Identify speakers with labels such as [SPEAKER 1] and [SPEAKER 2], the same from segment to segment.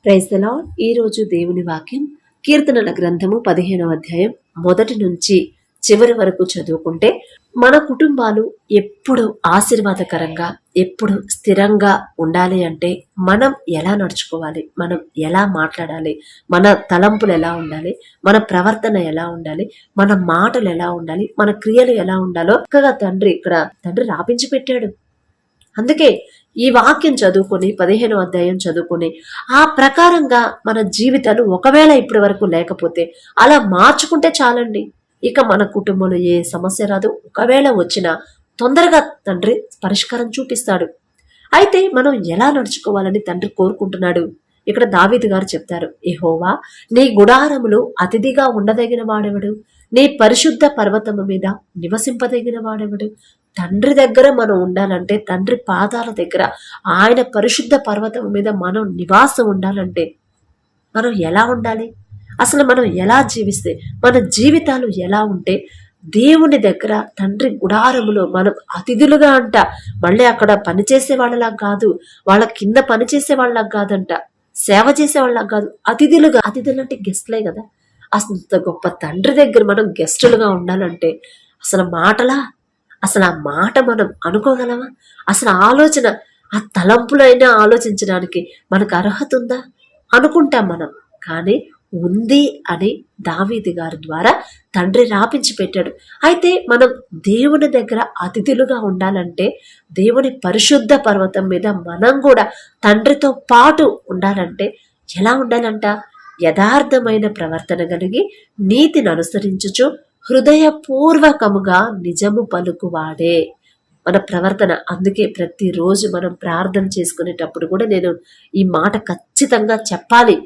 [SPEAKER 1] Praise the lord. ఈ రోజు దేవుని వాక్యం కీర్తనల గ్రంథము 15వ అధ్యాయం మొదటి నుంచి చివరి వరకు చదువుకుంటే మన కుటుంబాలు ఎప్పుడు ఆశీర్వాదకరంగా ఎప్పుడు స్థిరంగా ఉండాలి అంటే మనం ఎలా నడుచుకోవాలి, మనం ఎలా మాట్లాడాలి, మన తలంపులు ఎలా ఉండాలి, మన ప్రవర్తన ఎలా ఉండాలి, మన మాటలు ఎలా ఉండాలి, మన క్రియలు ఎలా ఉండాలో చక్కగా తండ్రి రాపించి పెట్టాడు. అందుకే ఈ వాక్యం చదువుకొని 15వ అధ్యాయం చదువుకొని ఆ ప్రకారంగా మన జీవితాలు ఒకవేళ ఇప్పటి వరకు లేకపోతే అలా మార్చుకుంటే చాలండి. ఇక మన కుటుంబంలో ఏ సమస్య రాదు. ఒకవేళ వచ్చినా తొందరగా తండ్రి పరిష్కారం చూపిస్తాడు. అయితే మనం ఎలా నడుచుకోవాలని తండ్రి కోరుకుంటున్నాడు. ఇక్కడ దావీదు గారు చెప్తారు, యెహోవా నీ గుడారములు అతిథిగా ఉండదగిన వాడెవడు, నీ పరిశుద్ధ పర్వతము మీద నివసింపదగిన వాడెవడు. తండ్రి దగ్గర మనం ఉండాలంటే, తండ్రి పాదాల దగ్గర ఆయన పరిశుద్ధ పర్వతం మీద మనం నివాసం ఉండాలంటే మనం ఎలా ఉండాలి, అసలు మనం ఎలా జీవిస్తే, మన జీవితాలు ఎలా ఉంటే దేవుని దగ్గర తండ్రి గుడారములో మనం అతిథులుగా అంట. మళ్ళీ అక్కడ పనిచేసే వాళ్ళలా కాదు, వాళ్ళ కింద పనిచేసే వాళ్ళకి కాదంట, సేవ చేసే వాళ్ళకి కాదు, అతిథులుగా. అతిథులు అంటే గెస్ట్లే కదా. అసలు ఇంత గొప్ప తండ్రి దగ్గర మనం గెస్టులుగా ఉండాలంటే అసలు మాటలా, అసలు ఆ మాట మనం అనుకోగలమా? అసలు ఆలోచన, ఆ తలంపులైనా ఆలోచించడానికి మనకు అర్హత ఉందా? అనుకుంటాం మనం, కానీ ఉంది అని దావీదు గారి ద్వారా తండ్రి రాపించి పెట్టాడు. అయితే మనం దేవుని దగ్గర అతిథులుగా ఉండాలంటే, దేవుని పరిశుద్ధ పర్వతం మీద మనం కూడా తండ్రితో పాటు ఉండాలంటే ఎలా ఉండాలంట? యథార్థమైన ప్రవర్తన కలిగి నీతిని అనుసరించుచు హృదయపూర్వకముగా నిజము పలుకువాడే మన ప్రవర్తన. అందుకే ప్రతిరోజు మనం ప్రార్థన చేసుకునేటప్పుడు కూడా నేను ఈ మాట ఖచ్చితంగా చెప్పాలి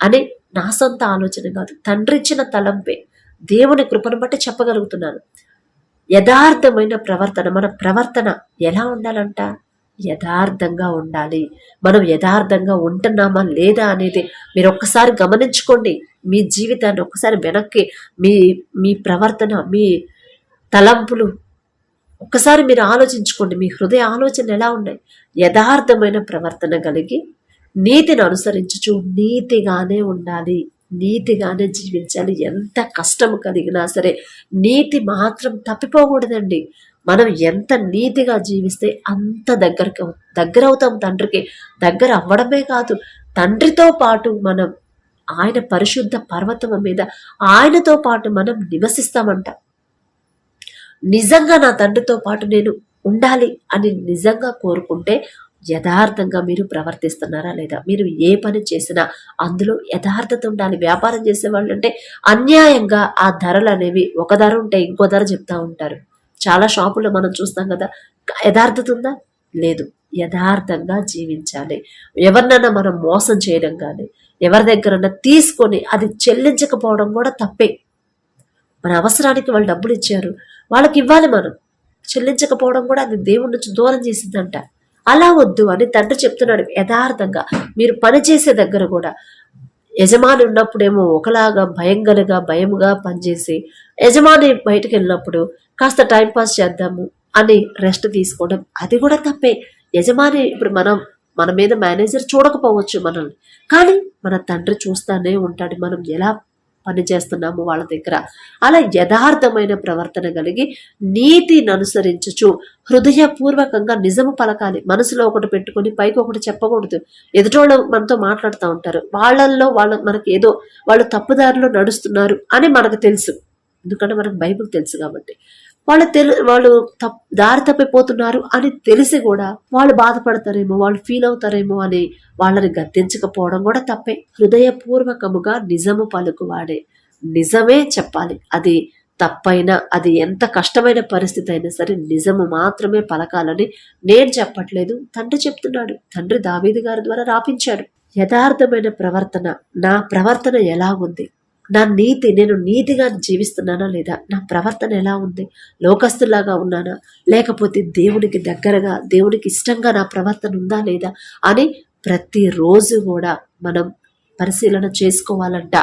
[SPEAKER 1] అని నా సొంత ఆలోచన కాదు, తండ్రి ఇచ్చిన తలంపే, దేవుని కృపను బట్టి చెప్పగలుగుతున్నాను. యథార్థమైన ప్రవర్తన, మన ప్రవర్తన ఎలా ఉండాలంట? యథార్థంగా ఉండాలి. మనం యథార్థంగా ఉంటున్నామా లేదా అనేది మీరు ఒక్కసారి గమనించుకోండి. మీ జీవితాన్ని ఒక్కసారి వెనక్కి, మీ ప్రవర్తన, మీ తలంపులు ఒక్కసారి మీరు ఆలోచించుకోండి. మీ హృదయ ఆలోచన ఎలా ఉన్నాయి? యథార్థమైన ప్రవర్తన కలిగి నీతిని అనుసరించుచు నీతిగానే ఉండాలి, నీతిగానే జీవించాలి. ఎంత కష్టం కలిగినా సరే నీతి మాత్రం తప్పిపోకూడదండి. మనం ఎంత నీతిగా జీవిస్తే అంత దగ్గర అవుతాం తండ్రికి. దగ్గర అవ్వడమే కాదు, తండ్రితో పాటు మనం ఆయన పరిశుద్ధ పర్వతం మీద ఆయనతో పాటు మనం నివసిస్తామంట. నిజంగా నా తండ్రితో పాటు నేను ఉండాలి అని నిజంగా కోరుకుంటే యథార్థంగా మీరు ప్రవర్తిస్తున్నారా లేదా? మీరు ఏ పని చేసినా అందులో యథార్థత ఉండాలి. వ్యాపారం చేసేవాళ్ళు అంటే అన్యాయంగా ఆ ధరలు అనేవి ఒక ధర ఉంటే ఇంకో ధర చెప్తా ఉంటారు. చాలా షాపుల్లో మనం చూస్తాం కదా. యథార్థత ఉందా? లేదు. యథార్థంగా జీవించాలి. ఎవరినైనా మనం మోసం చేయడం కానీ, ఎవరి దగ్గరన్నా తీసుకొని అది చెల్లించకపోవడం కూడా తప్పే. మన అవసరానికి వాళ్ళు డబ్బులు ఇచ్చారు, వాళ్ళకి ఇవ్వాలి. మనం చెల్లించకపోవడం కూడా అది దేవుడి నుంచి దూరం చేసిందంట. అలా వద్దు అని తండ్రి చెప్తున్నాడు. యథార్థంగా మీరు పనిచేసే దగ్గర కూడా యజమాని ఉన్నప్పుడేమో ఒకలాగా భయముగా పనిచేసి, యజమాని బయటకు వెళ్ళినప్పుడు కాస్త టైంపాస్ చేద్దాము అని రెస్ట్ తీసుకోవడం, అది కూడా తప్పే. యజమాని ఇప్పుడు మన మీద మేనేజర్ చూడకపోవచ్చు మనల్ని, కానీ మన తండ్రి చూస్తానే ఉంటాడు మనం ఎలా పని చేస్తున్నాము వాళ్ళ దగ్గర. అలా యథార్థమైన ప్రవర్తన కలిగి నీతిని అనుసరించుచు హృదయపూర్వకంగా నిజము పలకాలి. మనసులో ఒకటి పెట్టుకొని పైకి ఒకటి చెప్పకూడదు. ఎదుటోళ్ళు మనతో మాట్లాడుతూ ఉంటారు, వాళ్ళు మనకి ఏదో వాళ్ళు తప్పుదారిలో నడుస్తున్నారు అని మనకు తెలుసు. ఎందుకంటే మనకు బైబిల్ తెలుసు కాబట్టి. వాళ్ళు దారి తప్పిపోతున్నారు అని తెలిసి కూడా వాళ్ళు బాధపడతారేమో, వాళ్ళు ఫీల్ అవుతారేమో అని వాళ్ళని గద్దించకపోవడం కూడా తప్పే. హృదయపూర్వకముగా నిజము పలుకువాడే. నిజమే చెప్పాలి. అది తప్పైనా, అది ఎంత కష్టమైన పరిస్థితి అయినా సరే నిజము మాత్రమే పలకాలని నేను చెప్పట్లేదు, తండ్రి చెప్తున్నాడు. తండ్రి దావీదు గారి ద్వారా రాపించాడు. యథార్థమైన ప్రవర్తన, నా ప్రవర్తన ఎలా ఉంది, నేను నీతిగా జీవిస్తున్నానా లేదా, నా ప్రవర్తన ఎలా ఉంది, లోకస్తులాగా ఉన్నానా లేకపోతే దేవునికి దగ్గరగా దేవునికి ఇష్టంగా నా ప్రవర్తన ఉందా లేదా అని ప్రతిరోజు కూడా మనం పరిశీలన చేసుకోవాలంట.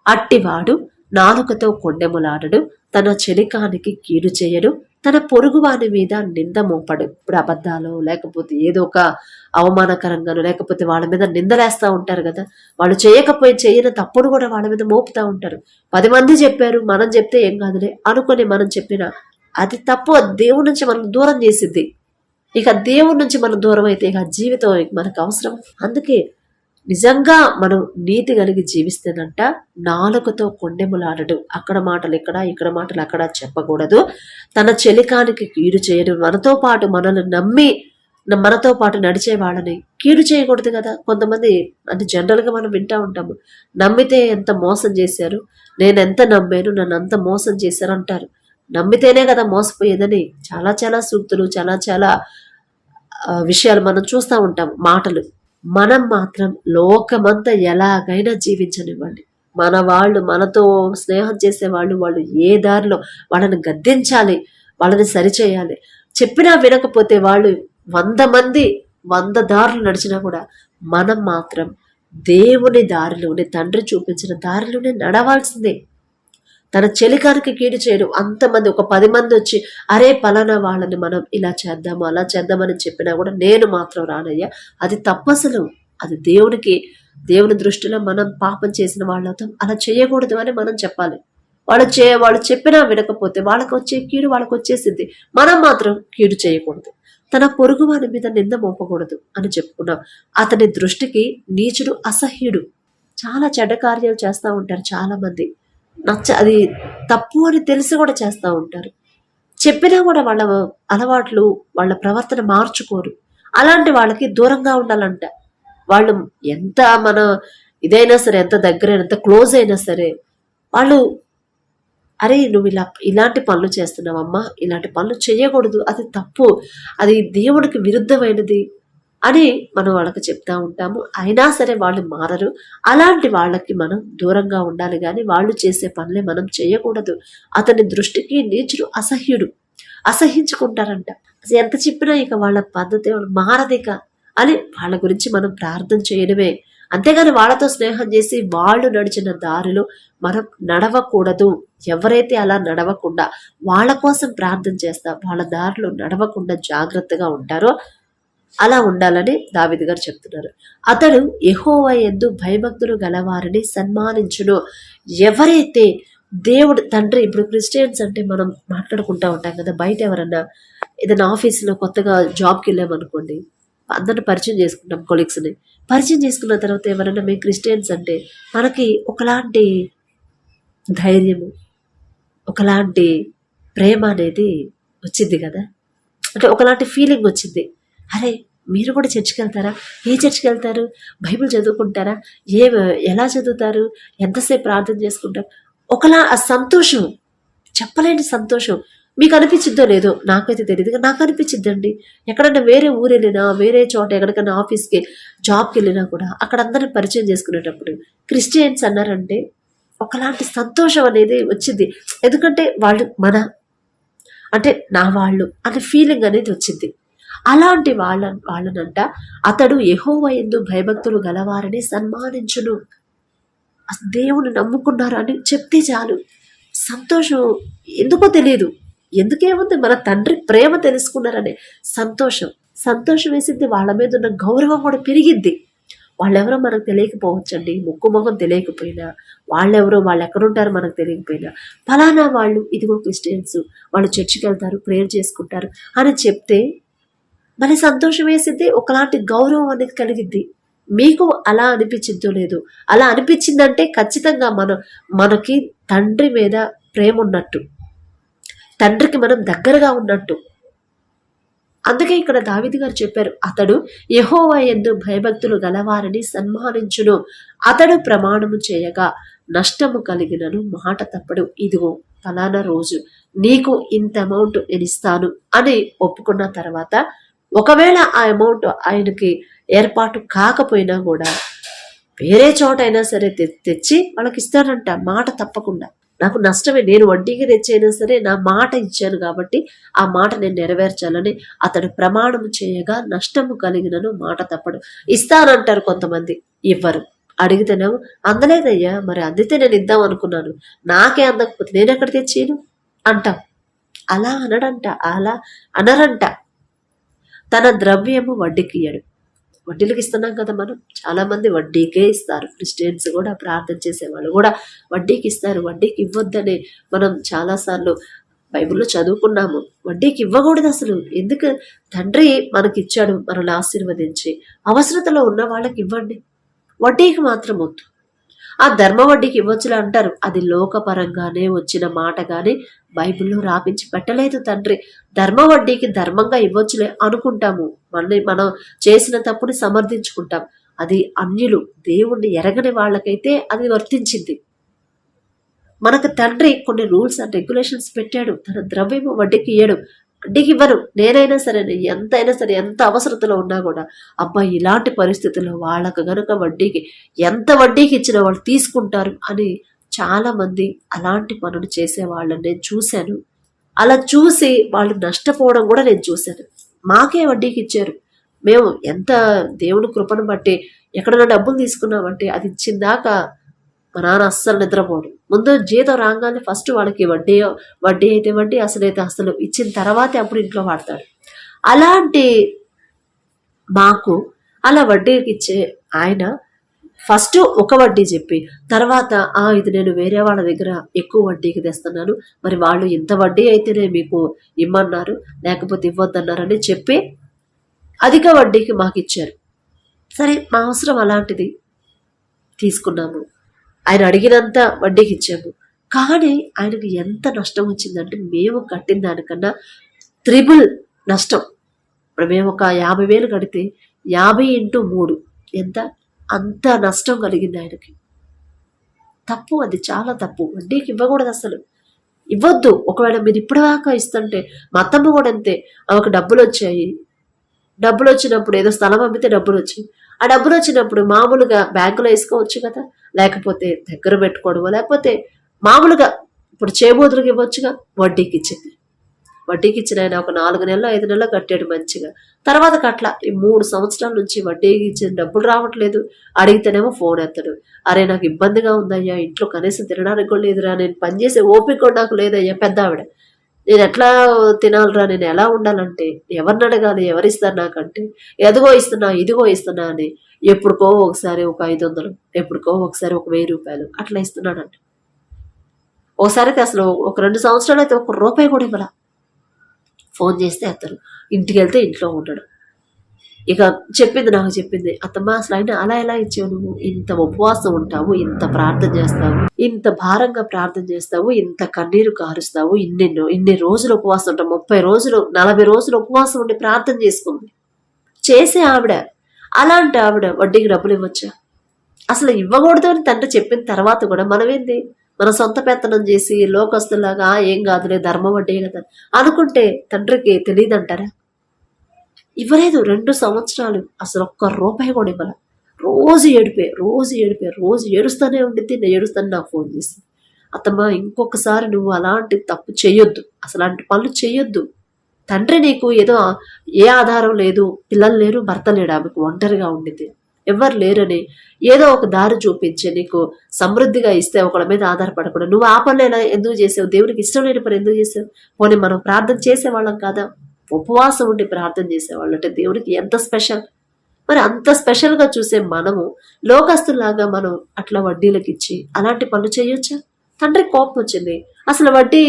[SPEAKER 1] అట్టివాడు నాలుకతో కొండెములాడడు, తన చెలికానికి కీడు చేయడు, తన పొరుగువాని మీద నింద మోపడు. ఇప్పుడు అబద్ధాలు లేకపోతే ఏదో ఒక అవమానకరంగాను లేకపోతే వాళ్ళ మీద నిందలేస్తా ఉంటారు కదా, వాళ్ళు చేయని తప్పుడు కూడా వాళ్ళ మీద మోపుతా ఉంటారు. 10 మంది చెప్పారు, మనం చెప్తే ఏం కాదులే అనుకుని మనం చెప్పినా అది తప్పు. అది దేవుడి నుంచి మనం దూరం చేసిద్ది. ఇక దేవుడి నుంచి మనం దూరం అయితే ఇక జీవితం మనకు అవసరం. అందుకే నిజంగా మనం నీతి కలిగి జీవిస్తేనంట నాలుకతో కొండెములాడడు. అక్కడ మాటలు ఇక్కడ మాటలు అక్కడ చెప్పకూడదు. తన చెలికానికి కీడు చేయడు. మనతో పాటు మనల్ని నమ్మి మనతో పాటు నడిచే వాళ్ళని కీడు చేయకూడదు కదా. కొంతమంది అంటే జనరల్గా మనం వింటా ఉంటాము, నమ్మితే ఎంత మోసం చేశారు, నేను ఎంత నమ్మాను, నన్ను అంత మోసం చేశారు అంటారు. నమ్మితేనే కదా మోసపోయేదని చాలా చాలా సూక్తులు చాలా విషయాలు మనం చూస్తూ ఉంటాం. మాటలు మనం మాత్రం లోకమంతా ఎలాగైనా జీవించనివ్వండి. మన వాళ్ళు మనతో స్నేహం చేసే వాళ్ళు ఏ దారిలో వాళ్ళని గద్దించాలి, వాళ్ళని సరిచేయాలి. చెప్పినా వినకపోతే వాళ్ళు 100 మంది 100 దారులు నడిచినా కూడా మనం మాత్రం దేవుని దారిలోనే, తండ్రి చూపించిన దారిలోనే నడవాల్సిందే. తన చెలికానికి కీడు చేయడు. అంతమంది ఒక 10 మంది వచ్చి అరే పలానా వాళ్ళని మనం ఇలా చేద్దాము అలా చేద్దామని చెప్పినా కూడా నేను మాత్రం రానయ్యా, అది తప్పసలు. అది దేవుని దృష్టిలో మనం పాపం చేసిన వాళ్ళతో అలా చేయకూడదు అని మనం చెప్పాలి. వాళ్ళు చెప్పినా వినకపోతే వాళ్ళకి వచ్చే కీడు వాళ్ళకి వచ్చేసింది. మనం మాత్రం కీడు చేయకూడదు. తన పొరుగు వాని మీద నింద మోపకూడదు అని చెప్పుకున్నాం. అతని దృష్టికి నీచుడు అసహ్యుడు. చాలా చెడ్డ కార్యాలు చేస్తూ ఉంటారు చాలా మంది. అది తప్పు అని తెలిసి కూడా చేస్తూ ఉంటారు. చెప్పినా కూడా వాళ్ళ అలవాట్లు వాళ్ళ ప్రవర్తన మార్చుకోరు. అలాంటి వాళ్ళకి దూరంగా ఉండాలంట. వాళ్ళు ఎంత మన ఇదైనా సరే, ఎంత దగ్గరైనా, ఎంత క్లోజ్ అయినా సరే, వాళ్ళు అరే నువ్వు ఇలాంటి పనులు చేస్తున్నావమ్మా, ఇలాంటి పనులు చేయకూడదు, అది తప్పు, అది దేవుడికి విరుద్ధమైనది అని మనం వాళ్ళకి చెప్తా ఉంటాము. అయినా సరే వాళ్ళు మారరు. అలాంటి వాళ్ళకి మనం దూరంగా ఉండాలి కానీ వాళ్ళు చేసే పనులే మనం చేయకూడదు. అతని దృష్టికి నీచుడు అసహ్యుడు. అసహించుకుంటారంట. ఎంత చెప్పినా ఇక వాళ్ళ పద్ధతి మారదిక అని వాళ్ళ గురించి మనం ప్రార్థన చేయడమే. అంతేగాని వాళ్ళతో స్నేహం చేసి వాళ్ళు నడిచిన దారిలో మనం నడవకూడదు. ఎవరైతే అలా నడవకుండా వాళ్ళ కోసం ప్రార్థన చేస్తా వాళ్ళ దారిలో నడవకుండా జాగ్రత్తగా ఉంటారో అలా ఉండాలని దావీదు గారు చెప్తున్నారు. అతడు యెహోవా యందు భయభక్తులు గలవారిని సన్మానించును. ఎవరైతే దేవుడు తండ్రి, ఇప్పుడు క్రిస్టియన్స్ అంటే మనం మాట్లాడుకుంటా ఉంటాం కదా, బయట ఎవరన్నా ఏదైనా ఆఫీసులో కొత్తగా జాబ్కి వెళ్ళామనుకోండి, అందరిని పరిచయం చేసుకుంటాం, కొలీగ్స్ని పరిచయం చేసుకున్న తర్వాత ఎవరైనా మేము క్రిస్టియన్స్ అంటే మనకి ఒకలాంటి ధైర్యము, ఒకలాంటి ప్రేమ అనేది వచ్చింది కదా. అంటే ఒకలాంటి ఫీలింగ్ వచ్చింది. అరే మీరు కూడా చర్చికి వెళ్తారా? ఏ చర్చికి వెళ్తారు? బైబిల్ చదువుకుంటారా? ఎలా చదువుతారు? ఎంతసేపు ప్రార్థన చేసుకుంటారు? ఒకలా ఆ సంతోషం, చెప్పలేని సంతోషం. మీకు అనిపించిద్దో లేదో నాకైతే తెలియదు, నాకు అనిపించిద్దండి. ఎక్కడన్నా వేరే ఊరు వెళ్ళినా, వేరే చోట ఎక్కడికైనా ఆఫీస్కి జాబ్కి వెళ్ళినా కూడా అక్కడ అందరిని పరిచయం చేసుకునేటప్పుడు క్రిస్టియన్స్ అన్నారంటే ఒకలాంటి సంతోషం అనేది వచ్చింది. ఎందుకంటే వాళ్ళు అంటే నా వాళ్ళు అనే ఫీలింగ్ అనేది వచ్చింది. అలాంటి వాళ్ళనంట అతడు యెహోవా యందు భయభక్తులు గలవారిని సన్మానించును. దేవుని నమ్ముకున్నారు అని చెప్తే చాలు, సంతోషం ఎందుకో తెలియదు. ఎందుకేముంది, మన తండ్రి ప్రేమ తెలుసుకున్నారనే సంతోషం వేసింది. వాళ్ళ మీద ఉన్న గౌరవం కూడా పెరిగిద్ది. వాళ్ళెవరో మనకు తెలియకపోవచ్చండి, ముక్కు మొహం తెలియకపోయినా, వాళ్ళు ఎక్కడుంటారో మనకు తెలియకపోయినా, ఫలానా వాళ్ళు ఇదిగో క్రిస్టియన్స్, వాళ్ళు చర్చికి వెళ్తారు, ప్రేయర్ చేసుకుంటారు అని చెప్తే మన సంతోషం వేసిద్ది, ఒకలాంటి గౌరవం అనేది కలిగిద్ది. మీకు అలా అనిపించిందో లేదు, అలా అనిపించిందంటే ఖచ్చితంగా మనకి తండ్రి మీద ప్రేమ ఉన్నట్టు, తండ్రికి మనం దగ్గరగా ఉన్నట్టు. అందుకే ఇక్కడ దావీదు గారు చెప్పారు, అతడు యెహోవా యందు భయభక్తులు గలవారిని సన్మానించును. అతడు ప్రమాణము చేయగా నష్టము కలిగినను మాట తప్పడు. ఇదిగో ఫలానా రోజు నీకు ఇంత అమౌంట్ నేను ఇస్తాను అని ఒప్పుకున్న తర్వాత ఒకవేళ ఆ అమౌంట్ ఆయనకి ఏర్పాటు కాకపోయినా కూడా వేరే చోట అయినా సరే తెచ్చి వాళ్ళకి ఇస్తానంట, మాట తప్పకుండా. నాకు నష్టమే, నేను వడ్డీకి తెచ్చైనా సరే నా మాట ఇచ్చాను కాబట్టి ఆ మాట నేను నెరవేర్చాలని అతడు ప్రమాణం చేయగా నష్టము కలిగినను మాట తప్పడు. ఇస్తానంటారు కొంతమంది, ఇవ్వరు. అడిగితేనేమో అందలేదయ్యా, మరి అందితే నేను ఇద్దాం అనుకున్నాను, నాకే అందకపోతే నేను ఎక్కడ తెచ్చేయను అంటాం. అలా అనడంట, అలా అనరంట. తన ద్రవ్యము వడ్డీకి ఇయ్యడు. వడ్డీలకు ఇస్తున్నాం కదా మనం, చాలా మంది వడ్డీకే ఇస్తారు. క్రిస్టియన్స్ కూడా, ప్రార్థన చేసేవాళ్ళు కూడా వడ్డీకి ఇస్తారు. వడ్డీకి ఇవ్వద్దని మనం చాలాసార్లు బైబిల్లో చదువుకున్నాము. వడ్డీకి ఇవ్వకూడదు అసలు. ఎందుకు? తండ్రి మనకి ఇచ్చాడు, మనల్ని ఆశీర్వదించి. అవసరతలో ఉన్న వాళ్ళకి ఇవ్వండి, వడ్డీకి మాత్రం వద్దు. ఆ ధర్మ వడ్డీకి ఇవ్వచ్చులే అంటారు, అది లోకపరంగానే వచ్చిన మాట కానీ బైబిల్లో రాపించి పెట్టలేదు తండ్రి. ధర్మ వడ్డీకి ధర్మంగా ఇవ్వచ్చులే అనుకుంటాము, మళ్ళీ మనం చేసిన తప్పుని సమర్థించుకుంటాం. అది అన్యులు, దేవుణ్ణి ఎరగని వాళ్ళకైతే అది వర్తించింది. మనకు తండ్రి కొన్ని రూల్స్ అండ్ రెగ్యులేషన్స్ పెట్టాడు. తన ద్రవ్యము వడ్డీకి ఇయ్యడు, వడ్డీకి ఇవ్వను. నేనైనా సరే, ఎంతైనా సరే, ఎంత అవసరతలో ఉన్నా కూడా, అబ్బాయి ఇలాంటి పరిస్థితుల్లో వాళ్ళకు గనుక వడ్డీకి, ఎంత వడ్డీకి ఇచ్చినా వాళ్ళు తీసుకుంటారు అని చాలా మంది అలాంటి పనులు చేసే వాళ్ళని నేను చూశాను. అలా చూసి వాళ్ళు నష్టపోవడం కూడా నేను చూశాను. మాకే వడ్డీకి ఇచ్చారు, మేము ఎంత దేవుని కృపను బట్టి ఎక్కడైనా డబ్బులు తీసుకున్నామంటే అది ఇచ్చిన దాకా మా నాన్న అస్సలు నిద్రపోడు. ముందు జీతం రాగానే ఫస్ట్ వాళ్ళకి వడ్డీ అయితే వడ్డీ, అసలైతే అసలు ఇచ్చిన తర్వాతే అప్పుడు ఇంట్లో వాడతాడు. అలాంటి మాకు అలా వడ్డీకి ఇచ్చే ఆయన ఫస్ట్ ఒక వడ్డీ చెప్పి తర్వాత ఇది నేను వేరే వాళ్ళ దగ్గర ఎక్కువ వడ్డీకి తెస్తున్నాను, మరి వాళ్ళు ఇంత వడ్డీ అయితేనే మీకు ఇమ్మన్నారు, లేకపోతే ఇవ్వద్దన్నారని చెప్పి అధిక వడ్డీకి మాకు ఇచ్చారు. సరే, మా అవసరం అలాంటిది, తీసుకున్నాము. ఆయన అడిగినంత వడ్డీకి ఇచ్చాము. కానీ ఆయనకు ఎంత నష్టం వచ్చిందంటే, మేము కట్టిన దానికన్నా త్రిబుల్ నష్టం. ఇప్పుడు మేము ఒక 50,000 కడితే 50 × 3 ఎంత, అంత నష్టం కలిగింది ఆయనకి. తప్పు, అది చాలా తప్పు. వడ్డీకి ఇవ్వకూడదు, అసలు ఇవ్వద్దు. ఒకవేళ మీరు ఇప్పటిదాకా ఇస్తుంటే, మా అత్తమ్మ కూడా అంతే, ఆమెకు డబ్బులు వచ్చాయి. డబ్బులు వచ్చినప్పుడు ఏదో స్థలం అమ్మితే డబ్బులు వచ్చాయి. ఆ డబ్బులు వచ్చినప్పుడు మామూలుగా బ్యాంకులో వేసుకోవచ్చు కదా, లేకపోతే దగ్గర పెట్టుకోవడమో, లేకపోతే మామూలుగా ఇప్పుడు చేబోతులకు ఇవ్వచ్చుగా. వడ్డీకి ఇచ్చింది. వడ్డీకి ఇచ్చిన ఆయన ఒక 4 నెలలు 5 నెలలు కట్టాడు మంచిగా. తర్వాత కట్ల ఈ 3 సంవత్సరాల నుంచి వడ్డీకి ఇచ్చిన డబ్బులు రావట్లేదు. అడిగితేనేమో ఫోన్ ఎత్తడు. అరే, నాకు ఇబ్బందిగా ఉందయ్యా, ఇంట్లో కనీసం తినడానికి కూడా లేదురా, నేను పనిచేసే ఓపిక కూడా నాకు లేదయ్యా, పెద్ద ఆవిడ, నేను ఎట్లా తినాలిరా, నేను ఎలా ఉండాలంటే, ఎవరిని అడగాలి, ఎవరిస్తారు నాకంటే, ఎదిగో ఇస్తున్నా ఇదిగో ఇస్తున్నా అని ఎప్పుడుకో ఒకసారి ఒక 500, ఎప్పుడుకో ఒకసారి ఒక 1000 రూపాయలు అట్లా ఇస్తున్నాడంట. ఒకసారి అయితే అసలు ఒక 2 సంవత్సరాలు అయితే ₹1 కూడా ఇవ్వాల. ఫోన్ చేస్తే అతను, ఇంటికి వెళ్తే ఇంట్లో ఉండడు. ఇక నాకు చెప్పింది, అత్తమ్మ అసలు అయినా అలా ఎలా ఇచ్చావు నువ్వు? ఇంత ఉపవాసం ఉంటావు, ఇంత ప్రార్థన చేస్తావు, ఇంత భారంగా ప్రార్థన చేస్తావు, ఇంత కన్నీరు కారుస్తావు, ఇన్ని రోజులు ఉపవాసం ఉంటావు, 30 రోజులు 40 రోజులు ఉపవాసం ఉండి ప్రార్థన చేసుకుంది చేసే ఆవిడ. అలాంటి ఆవిడ వడ్డీకి డబ్బులు ఇవ్వచ్చా? అసలు ఇవ్వకూడదు అని తండ్రి చెప్పిన తర్వాత కూడా మనమేంది, మన సొంత పెత్తనం చేసి లోకస్తులాగా ఏం కాదులే, ధర్మ వడ్డీ కదా అనుకుంటే తండ్రికి తెలియదంటారా? ఇవ్వలేదు 2 సంవత్సరాలు, అసలు ₹1 కూడా ఇవ్వాల. రోజు ఏడుస్తూనే ఉండిద్ది. నేను ఏడుస్తాను, నాకు ఫోన్ చేసి, అత్తమ్మ ఇంకొకసారి నువ్వు అలాంటి తప్పు చెయ్యొద్దు, అసలు అలాంటి పనులు చెయ్యొద్దు. తండ్రి నీకు ఏదో ఏ ఆధారం లేదు, పిల్లలు లేరు, భర్త లేడు, ఆమెకు ఒంటరిగా ఉండిద్ది, ఎవరు లేరని ఏదో ఒక దారి చూపించి నీకు సమృద్ధిగా ఇస్తే ఒకళ్ళ మీద ఆధారపడకుండా నువ్వు ఆ పనులు ఎలా ఎందుకు చేసావు? దేవునికి ఇష్టం లేని పని ఎందుకు చేసావు? పోనీ మనం ప్రార్థన చేసేవాళ్ళం కాదా? ఉపవాసం ఉండి ప్రార్థన చేసేవాళ్ళు అంటే దేవుడికి ఎంత స్పెషల్. మరి అంత స్పెషల్గా చూసే మనము లోకస్తులాగా మనం అట్లా వడ్డీలకు ఇచ్చి అలాంటి పనులు చేయొచ్చా? తండ్రి కోపం వచ్చింది. అసలు వడ్డీ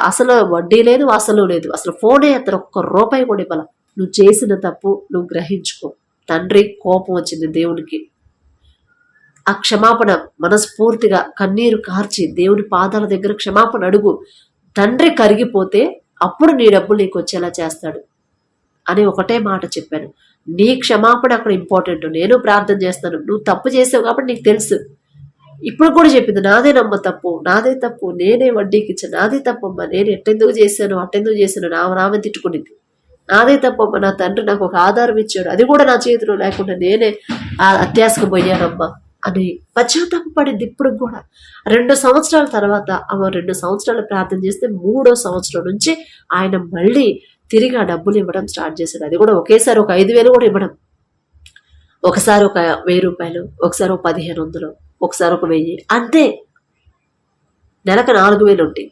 [SPEAKER 1] అసలు వడ్డీ లేదు, అసలు లేదు, అసలు ఫోనే అతను ₹1 కూడా ఇవ్వాల. నువ్వు చేసిన తప్పు నువ్వు గ్రహించుకో. తండ్రి కోపం వచ్చింది దేవునికి. ఆ క్షమాపణ మనస్ఫూర్తిగా కన్నీరు కార్చి దేవుని పాదాల దగ్గర క్షమాపణ అడుగు. తండ్రి కరిగిపోతే అప్పుడు నీ డబ్బులు నీకు వచ్చేలా చేస్తాడు అని ఒకటే మాట చెప్పాను. నీ క్షమాపణ అక్కడ ఇంపార్టెంట్. నేను ప్రార్థన చేస్తాను, నువ్వు తప్పు చేసావు కాబట్టి నీకు తెలుసు. ఇప్పుడు కూడా చెప్పింది, నాదే తప్పు, నాదే తప్పు, నేనే వడ్డీకి ఇచ్చాను, నాదే తప్పమ్మా, నేను అట్టెందుకు చేశాను నామే తిట్టుకునింది, నాదే తప్పమ్మా, నా తండ్రి నాకు ఒక ఆధారం ఇచ్చాడు, అది కూడా నా చేతిలో లేకుండా నేనే అత్యాశకు పోయానమ్మా అని పశ్చాత్తాపడింది. ఇప్పుడు కూడా 2 సంవత్సరాల తర్వాత ఆమె 2 సంవత్సరాలు ప్రార్థన చేస్తే 3వ సంవత్సరం నుంచి ఆయన మళ్ళీ తిరిగి ఆ డబ్బులు ఇవ్వడం స్టార్ట్ చేశాడు. అది కూడా ఒకేసారి ఒక 5,000 కూడా ఇవ్వడం. ఒకసారి ఒక 1000 రూపాయలు, ఒకసారి ఒక 1500, ఒకసారి ఒక 1000, అంతే. నెలకు 4000 ఉంటాయి.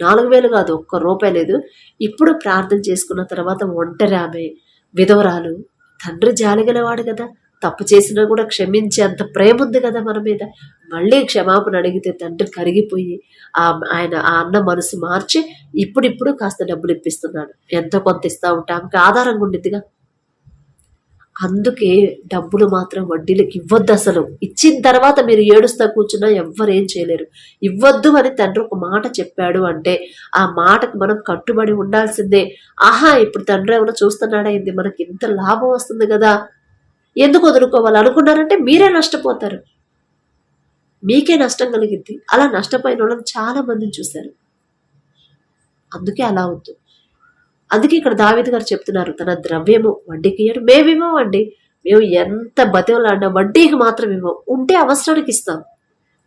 [SPEAKER 1] 4000 కాదు, ఒక్క రూపాయి లేదు. ఇప్పుడు ప్రార్థన చేసుకున్న తర్వాత ఒంటరి ఆమె, విధవరాలు, తండ్రి జాలిగలవాడు కదా, తప్పు చేసినా కూడా క్షమించే అంత ప్రేమ ఉంది కదా మన మీద. మళ్ళీ క్షమాపణ అడిగితే తండ్రి కరిగిపోయి ఆయన ఆ అన్న మనసు మార్చి ఇప్పుడిప్పుడు కాస్త డబ్బులు ఇప్పిస్తున్నాడు. ఎంతో కొంత ఇస్తా ఉంటా, ఆమెకి ఆధారంగా ఉండిద్దిగా. అందుకే డబ్బులు మాత్రం వడ్డీలకు ఇవ్వద్దు. అసలు ఇచ్చిన తర్వాత మీరు ఏడుస్తా కూర్చున్నా ఎవ్వరేం చేయలేరు. ఇవ్వద్దు అని తండ్రి ఒక మాట చెప్పాడు అంటే ఆ మాటకు మనం కట్టుబడి ఉండాల్సిందే. ఆహా, ఇప్పుడు తండ్రి ఏమైనా చూస్తున్నాడా, ఇది మనకి ఇంత లాభం వస్తుంది కదా, ఎందుకు వదులుకోవాలి అనుకున్నారంటే మీరే నష్టపోతారు, మీకే నష్టం కలిగిద్ది. అలా నష్టపోయిన వాళ్ళని చాలా మందిని చూశారు. అందుకే అలా అవుతుంది. అందుకే ఇక్కడ దావీదు గారు చెప్తున్నారు, తన ద్రవ్యము వడ్డీకి ఇయ్యడు. మేమివ్వమండి, మేము ఎంత బతిమలాడినా వడ్డీకి మాత్రం ఇవ్వం. ఉంటే అవసరానికి ఇస్తాం.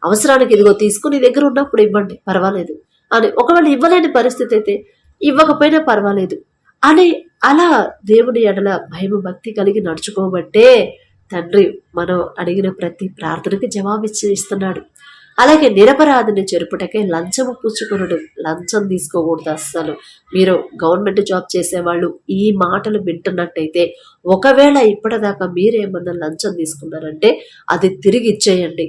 [SPEAKER 1] అవసరానికి ఇదిగో తీసుకుని దగ్గర ఉన్నప్పుడు ఇవ్వండి పర్వాలేదు అని. ఒకవేళ ఇవ్వలేని పరిస్థితి అయితే ఇవ్వకపోయినా పర్వాలేదు అని అలా దేవుడి ఎడల భయం భక్తి కలిగి నడుచుకోబట్టే తండ్రి మనం అడిగిన ప్రతి ప్రార్థనకి జవాబిస్తున్నాడు. అలాగే నిరపరాధిని చెరుపుటకే లంచము పుచ్చుకొనడు. లంచం తీసుకోకూడదు అస్సలు. మీరు గవర్నమెంట్ జాబ్ చేసేవాళ్ళు ఈ మాటలు వింటున్నట్టయితే ఒకవేళ ఇప్పటిదాకా మీరేమన్నా లంచం తీసుకున్నారంటే అది తిరిగి ఇచ్చేయండి.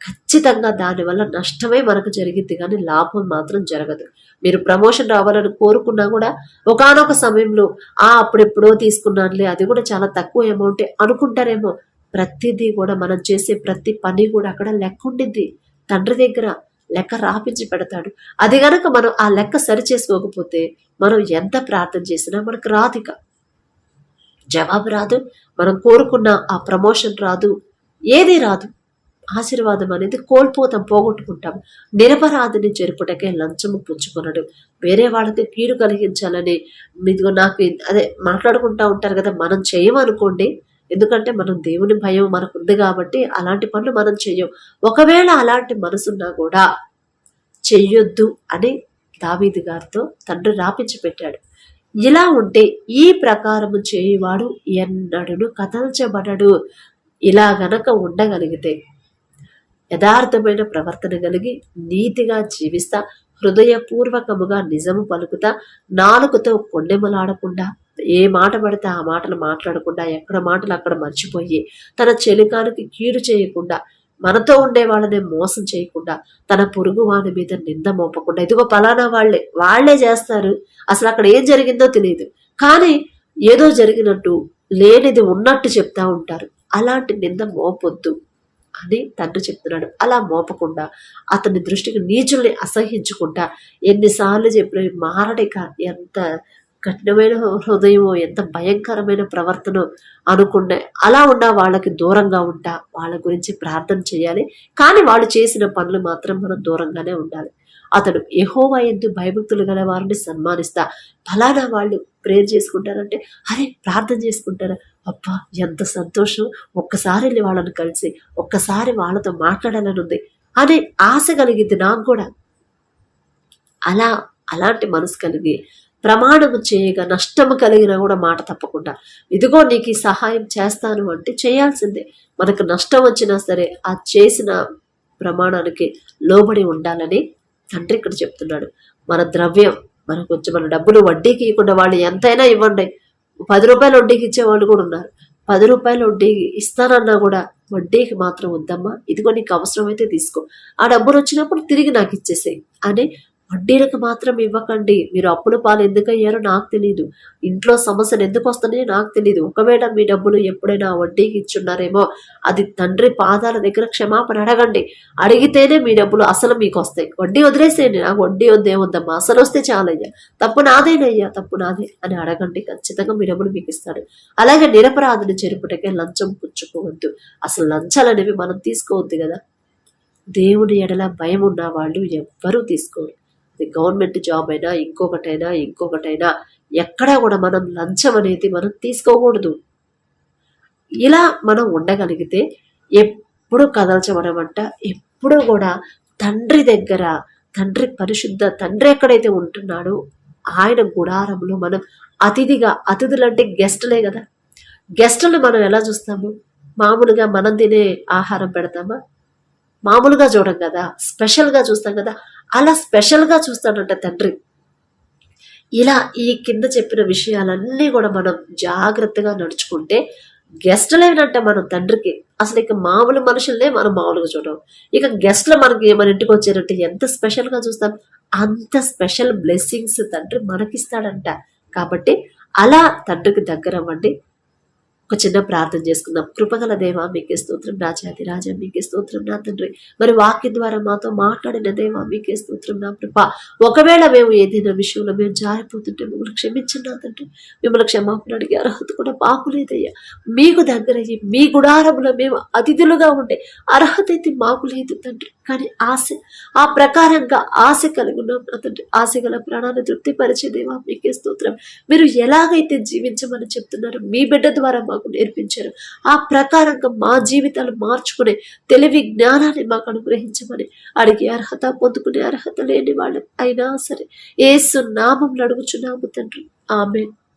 [SPEAKER 1] ఖచ్చితంగా దానివల్ల నష్టమే మనకు జరిగింది, కానీ లాభం మాత్రం జరగదు. మీరు ప్రమోషన్ రావాలని కోరుకున్నా కూడా ఒకానొక సమయంలో అప్పుడెప్పుడో తీసుకున్నానులే, అది కూడా చాలా తక్కువ అమౌంటే అనుకుంటారేమో. ప్రతిదీ కూడా మనం చేసే ప్రతి పని కూడా అక్కడ లెక్క ఉండిద్ది. తండ్రి దగ్గర లెక్క రాపించి పెడతాడు. అది గనక మనం ఆ లెక్క సరి చేసుకోకపోతే మనం ఎంత ప్రార్థన చేసినా మనకు రాదిక, జవాబు రాదు, మనం కోరుకున్న ఆ ప్రమోషన్ రాదు, ఏది రాదు. ఆశీర్వాదం అనేది కోల్పోతాం, పోగొట్టుకుంటాం. నిరపరాధిని చెరుపుటకే లంచము పుచ్చుకొనడు. వేరే వాళ్ళకి కీడు కలిగించాలని ఇదిగో నాకు అదే మాట్లాడుకుంటా ఉంటారు కదా, మనం చేయమనుకోండి. ఎందుకంటే మనం దేవుని భయం మనకు ఉంది కాబట్టి అలాంటి పనులు మనం చెయ్యం. ఒకవేళ అలాంటి మనసున్నా కూడా చెయ్యొద్దు అని దావీదు గారితో తండ్రి రాపించి పెట్టాడు. ఇలా ఉంటే ఈ ప్రకారము చేయువాడు ఎన్నడను కదల్చబడడు. ఇలా గనక ఉండగలిగితే, యథార్థమైన ప్రవర్తన కలిగి నీతిగా జీవిస్తా, హృదయపూర్వకముగా నిజము పలుకుతా, నాలుకతో కొండెమలాడకుండా, ఏ మాట పడితే ఆ మాటలు మాట్లాడకుండా, ఎక్కడ మాటలు అక్కడ మర్చిపోయి, తన చెలికానికి కీడు చేయకుండా, మనతో ఉండే వాళ్ళని మోసం చేయకుండా, తన పొరుగు వాని మీద నింద మోపకుండా, ఇదిగో పలానా వాళ్లే చేస్తారు, అసలు అక్కడ ఏం జరిగిందో తెలియదు, కానీ ఏదో జరిగినట్టు లేనిది ఉన్నట్టు చెప్తా ఉంటారు. అలాంటి నింద మోపొద్దు అని తండ్రి చెప్తున్నాడు. అలా మోపకుండా, అతని దృష్టికి నీచుల్ని అసహించుకుంటా, ఎన్నిసార్లు చెప్పిన మారడిక, ఎంత కఠినమైన హృదయమో, ఎంత భయంకరమైన ప్రవర్తన అనుకున్నా, అలా ఉన్న వాళ్ళకి దూరంగా ఉంటా, వాళ్ళ గురించి ప్రార్థన చేయాలి. కానీ వాళ్ళు చేసిన పనులు మాత్రం మనం దూరంగానే ఉండాలి. అతడు యెహోవా యందు భయభక్తులు గల వారిని సన్మానిస్తా. ఫలానా వాళ్ళు ప్రేయర్ చేసుకుంటారంటే, అరే ప్రార్థన చేసుకుంటారా, అబ్బా ఎంత సంతోషం, ఒక్కసారి వెళ్ళి వాళ్ళని కలిసి ఒక్కసారి వాళ్ళతో మాట్లాడాలని ఉంది అనే ఆశ కలిగింది నాకు కూడా. అలాంటి మనసు కలిగి ప్రమాణము చేయగా నష్టము కలిగినా కూడా మాట తప్పకుండా, ఇదిగో నీకు ఈ సహాయం చేస్తాను అంటే చేయాల్సిందే. మనకు నష్టం వచ్చినా సరే ఆ చేసిన ప్రమాణానికి లోబడి ఉండాలని తండ్రి ఇక్కడ చెప్తున్నాడు. మన ద్రవ్యం మనకు వచ్చి, మన డబ్బులు వడ్డీకి ఇవ్వకుండా, వాళ్ళు ఎంతైనా ఇవ్వండి, 10 రూపాయలు వడ్డీకి ఇచ్చేవాళ్ళు కూడా ఉన్నారు. 10 రూపాయలు వడ్డీకి ఇస్తానన్నా కూడా వడ్డీకి మాత్రం వద్దమ్మా, ఇదిగో నీకు అవసరమైతే తీసుకో, ఆ డబ్బులు వచ్చినప్పుడు తిరిగి నాకు ఇచ్చేసేయి అని వడ్డీలకు మాత్రం ఇవ్వకండి. మీరు అప్పుల పాలు ఎందుకు అయ్యారో నాకు తెలియదు, ఇంట్లో సమస్యలు ఎందుకు వస్తున్నాయో నాకు తెలియదు. ఒకవేళ మీ డబ్బులు ఎప్పుడైనా వడ్డీకి ఇచ్చున్నారేమో, అది తండ్రి పాదాల దగ్గర క్షమాపణ అడగండి. అడిగితేనే మీ డబ్బులు అసలు మీకు వస్తాయి. వడ్డీ వదిలేసేయండి, నాకు వడ్డీ వద్దేమొద్దమ్మా, అసలు వస్తే చాలయ్యా, తప్పు నాదేనయ్యా, తప్పు నాదే అని అడగండి. ఖచ్చితంగా మీ డబ్బులు మీకు ఇస్తాడు. అలాగే నిరపరాధిని చెరుపుటకే లంచం పుచ్చుకోవద్దు. అసలు లంచాలు అనేవి మనం తీసుకోవద్దు కదా. దేవుడి ఎడల భయం ఉన్న వాళ్ళు ఎవ్వరూ తీసుకోరు. గవర్నమెంట్ జాబ్ అయినా ఇంకొకటైనా ఎక్కడా కూడా మనం లంచం అనేది మనం తీసుకోకూడదు. ఇలా మనం ఉండగలిగితే ఎప్పుడు కదల్చబడమంట, ఎప్పుడు కూడా తండ్రి దగ్గర, పరిశుద్ధ తండ్రి ఎక్కడైతే ఉంటున్నాడో ఆయన గుడారంలో మనం అతిథులంటే గెస్టులే కదా, గెస్టులను మనం ఎలా చూస్తాము? మామూలుగా మనం తినే ఆహారం పెడతామా? మామూలుగా చూడం కదా, స్పెషల్గా చూస్తాం కదా. అలా స్పెషల్గా చూస్తాడంట తండ్రి. ఇలా ఈ కింద చెప్పిన విషయాలన్నీ కూడా మనం జాగ్రత్తగా నడుచుకుంటే గెస్టులేనంట మనం తండ్రికి అసలు ఇక మామూలు మనుషులనే మనం మామూలుగా చూడం. ఇక గెస్ట్లు మనకి మన ఇంటికి వచ్చారంటే ఎంత స్పెషల్గా చూస్తాం, అంత స్పెషల్ బ్లెస్సింగ్స్ తండ్రి మనకిస్తాడంట. కాబట్టి అలా తండ్రికి దగ్గర అవ్వండి. ఒక చిన్న ప్రార్థన చేసుకుందాం. కృపగల దేవా మీకే స్తోత్రం, రాజాది రాజా మీకే స్తోత్రం నా తండ్రి. మరి వాక్యం ద్వారా మాతో మాట్లాడిన దేవా మీకే స్తోత్రం నా కృప. ఒకవేళ మేము ఏదైనా విషయంలో మేము జారిపోతుంటే మిమ్మల్ని క్షమించండి నా తండ్రి. మిమ్మల్ని క్షమాపణ అడిగే అర్హత కూడా మాకు లేదయ్యా. మీకు దగ్గరయ్యి మీ గుడారంలో మేము అతిథులుగా ఉండే అర్హత అయితే మాకు లేదు తండ్రి. కానీ ఆశ, ఆ ప్రకారంగా ఆశ కలిగి ఉన్నాం నా తండ్రి. ఆశ గల ప్రాణాన్ని తృప్తిపరిచే దేవా మీకే స్తోత్రం. మీరు ఎలాగైతే జీవించమని చెప్తున్నారో మీ బిడ్డ ద్వారా మాకు నేర్పించారు, ఆ ప్రకారంగా మా జీవితాలు మార్చుకునే తెలివి జ్ఞానాన్ని మాకు అనుగ్రహించమని అడిగే అర్హత, పొందుకునే అర్హత లేని వాళ్ళం అయినా సరే యేసు నామములో అడుగుచున్నాము తండ్రి. ఆమేన్.